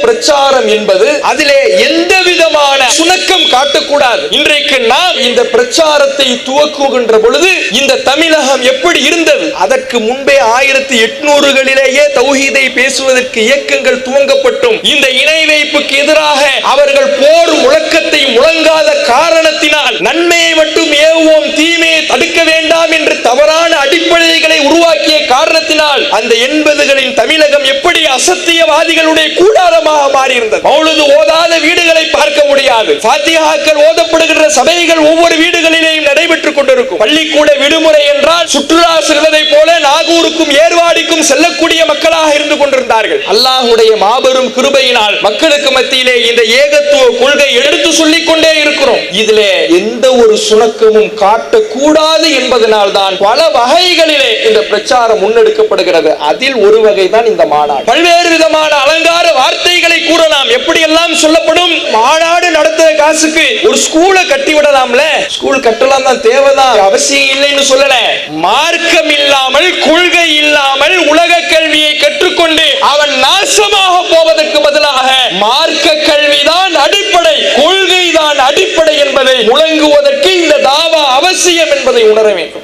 பிரச்சாரம் என்பது அதிலே எந்த விதமான சுணக்கம் காட்டக்கூடாது. இன்றைக்கு நாம் இந்த பிரச்சாரத்தை துவக்குகின்ற பொழுது இந்த தமிழகம் எப்படி இருந்தது? அதற்கு முன்பே 1800களிலேயே தௌஹீதை பேசுவதற்கு இயக்கங்கள் துவங்கப்பட்டும் இந்த இணை வைப்புக்கு எதிராக அவர்கள் போர் முழக்கத்தை முழங்காத காரணத்தினால் நன்மையை மட்டும் ஏவுவோம், தீமையை தடுக்க வேண்டாம் என்று தவறான அடிப்படைகளை உருவாக்கிய காரணத்தினால் அந்த 80களின் தமிழகம் எப்படி அசத்தியவாதிகளுடைய கூடாரமாக மாறி இருந்தது. மௌலிது ஓதாத வீடுகளை பார்க்க முடியாது. ஃபாத்திஹாக்கள் ஓதப்படுகின்ற சபைகள் ஒவ்வொரு வீடுகளிலேயும் நடைபெற்றுக் கொண்டிருக்கும். பள்ளிக்கூட விடுமுறை என்றால் சுற்றுலா செல்வதை போல நாகூருக்கும் ஏர்வாடிக்கும் செல்லக்கூடிய மக்களாக இருந்து கொண்டிருந்தார்கள். அல்லாஹ்வுடைய மாபெரும் கிருபையினால் மக்களுக்கு மத்தியிலே இந்த ஏகத்துவ கொள்கை எடுத்து சொல்லிக் கொண்டே இருக்கிறோம். இதிலே எந்த ஒரு சுணக்கமும் காட்டக்கூடாது என்பதனால் தான் பல வகைகளிலே இந்த பிரச்சாரம் முன்னெடுக்கப்படுகிறது. அதில் ஒரு வகை தான் இந்த மாநாடு. பல்வேறு விதமான அலங்கார வார்த்தைகளை கூறலாம். எப்படி எல்லாம் சொல்லப்படும். மாநாடு நடத்துற காசுக்கு ஒரு ஸ்கூலை கட்டி விடலாம்ல. ஸ்கூல் கட்டலாம் தான், தேவைதான், அவசியம் இல்லைன்னு சொல்லல. மார்க்கம் இல்லாமல் கொள்கை இல்லாமல் உலக கல்வியை கற்றுக்கொண்டு அவன் நாசமாக போவதற்கு பதிலாக மார்க்க கல்விதான் அடிப்படை, கொள்கை தான் அடிப்படை என்பதை முழங்குவதற்கு இந்த தாவா அவசியம் என்பதை உணர வேண்டும்.